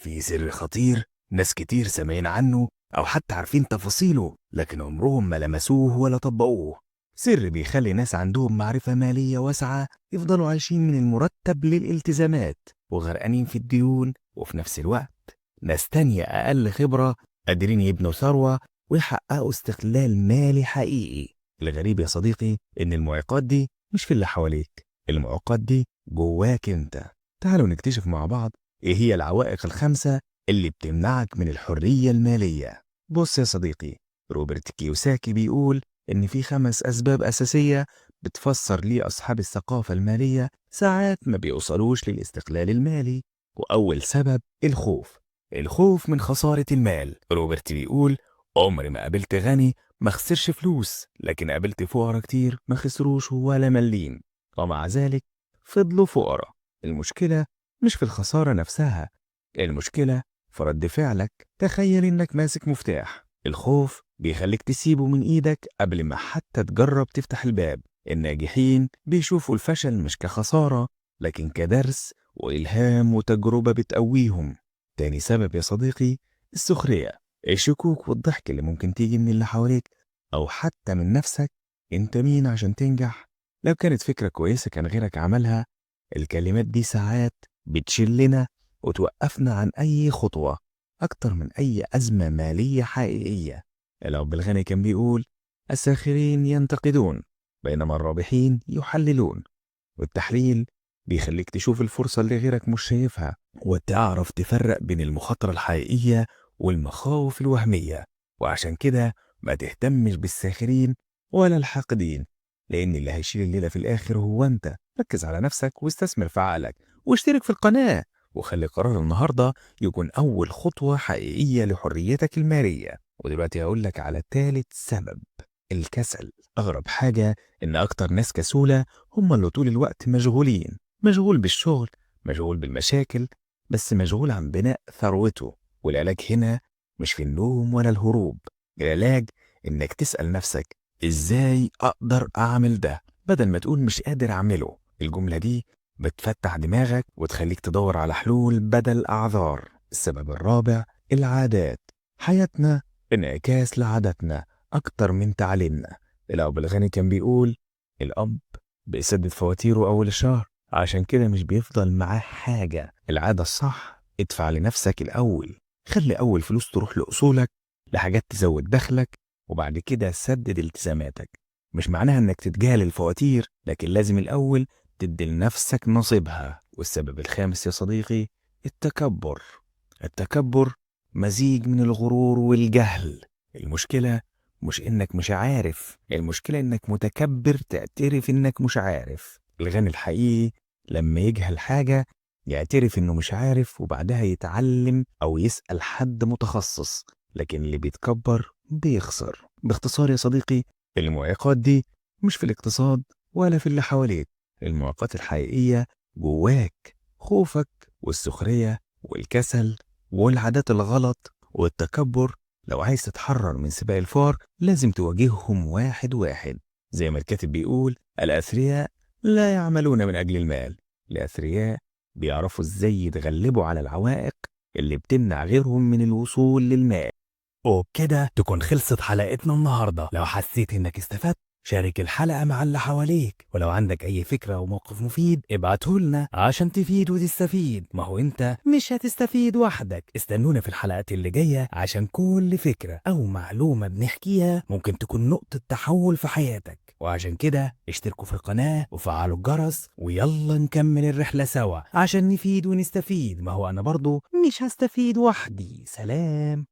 في سر خطير ناس كتير سامعين عنه أو حتى عارفين تفاصيله، لكن عمرهم ما لمسوه ولا طبقوه. سر بيخلي ناس عندهم معرفة مالية واسعة يفضلوا عايشين من المرتب للالتزامات وغرقانين في الديون، وفي نفس الوقت ناس تانية أقل خبرة قادرين يبنوا ثروة ويحققوا استقلال مالي حقيقي. الغريب يا صديقي إن المعوقات دي مش في اللي حواليك، المعوقات دي جواك انت. تعالوا نكتشف مع بعض ايه هي العوائق الخمسة اللي بتمنعك من الحرية المالية. بص يا صديقي، روبرت كيوساكي بيقول إن في 5 أسباب أساسية بتفسر ليه أصحاب الثقافة المالية ساعات ما بيوصلوش للاستقلال المالي. وأول سبب الخوف، الخوف من خسارة المال. روبرت بيقول عمري ما قابلت غني ما خسرش فلوس، لكن قابلت فقراء كتير ما خسروش ولا مليم ومع ذلك فضلوا فقراء. المشكلة مش في الخسارة نفسها، المشكلة في رد فعلك. تخيل إنك ماسك مفتاح، الخوف بيخليك تسيبه من إيدك قبل ما حتى تجرب تفتح الباب. الناجحين بيشوفوا الفشل مش كخسارة لكن كدرس وإلهام وتجربة بتقويهم. تاني سبب يا صديقي السخرية، الشكوك والضحك اللي ممكن تيجي من اللي حواليك أو حتى من نفسك. أنت مين عشان تنجح؟ لو كانت فكرة كويسة كان غيرك عملها. الكلمات دي ساعات بتشلنا وتوقفنا عن أي خطوة أكتر من أي أزمة مالية حقيقية. الأب الغني كان بيقول الساخرين ينتقدون بينما الرابحين يحللون. والتحليل بيخليك تشوف الفرصة اللي غيرك مش شايفها وتعرف تفرق بين المخاطرة الحقيقية والمخاوف الوهمية. وعشان كده ما تهتمش بالساخرين ولا الحاقدين، لأن اللي هيشيل الليلة في الآخر هو أنت. ركز على نفسك واستثمر في عقلك واشترك في القناة وخلي قرار النهاردة يكون أول خطوة حقيقية لحريتك المالية. ودلوقتي هقول لك على ثالث سبب، الكسل. أغرب حاجة إن أكتر ناس كسولة هم اللي طول الوقت مشغولين، مشغول بالشغل، مشغول بالمشاكل، بس مشغول عن بناء ثروته. والعلاج هنا مش في النوم ولا الهروب، العلاج إنك تسأل نفسك إزاي أقدر أعمل ده بدل ما تقول مش قادر أعمله. الجملة دي بتفتح دماغك وتخليك تدور على حلول بدل أعذار. السبب الرابع العادات، حياتنا انعكاس لعاداتنا أكتر من تعليمنا. الأب الغني كان بيقول الأب بيسدد فواتيره أول الشهر، عشان كده مش بيفضل معاه حاجة. العادة الصح ادفع لنفسك الأول، خلي أول فلوس تروح لأصولك، لحاجات تزود دخلك، وبعد كده سدد التزاماتك. مش معناها انك تتجاهل الفواتير، لكن لازم الأول تدي لنفسك نصيبها. والسبب الخامس يا صديقي التكبر. التكبر مزيج من الغرور والجهل. المشكلة مش انك مش عارف، المشكلة انك متكبر تعترف انك مش عارف. الغني الحقيقي لما يجهل حاجة يعترف انه مش عارف وبعدها يتعلم او يسأل حد متخصص، لكن اللي بيتكبر بيخسر. باختصار يا صديقي، المعوقات دي مش في الاقتصاد ولا في اللي حواليك، المعوقات الحقيقية جواك، خوفك والسخرية والكسل والعادات الغلط والتكبر. لو عايز تتحرر من سباق الفار لازم تواجههم واحد واحد. زي ما الكاتب بيقول الأثرياء لا يعملون من أجل المال، الأثرياء بيعرفوا ازاي يتغلبوا على العوائق اللي بتمنع غيرهم من الوصول للمال. وبكده تكون خلصت حلقتنا النهاردة. لو حسيت انك استفدت شارك الحلقة مع اللي حواليك، ولو عندك اي فكرة او موقف مفيد ابعته لنا عشان تفيد وتستفيد. ما هو انت مش هتستفيد وحدك. استنونا في الحلقات اللي جاية عشان كل فكرة او معلومة بنحكيها ممكن تكون نقطة تحول في حياتك. وعشان كده اشتركوا في القناة وفعلوا الجرس ويلا نكمل الرحلة سوا عشان نفيد ونستفيد. ما هو انا برضو مش هستفيد وحدي. سلام.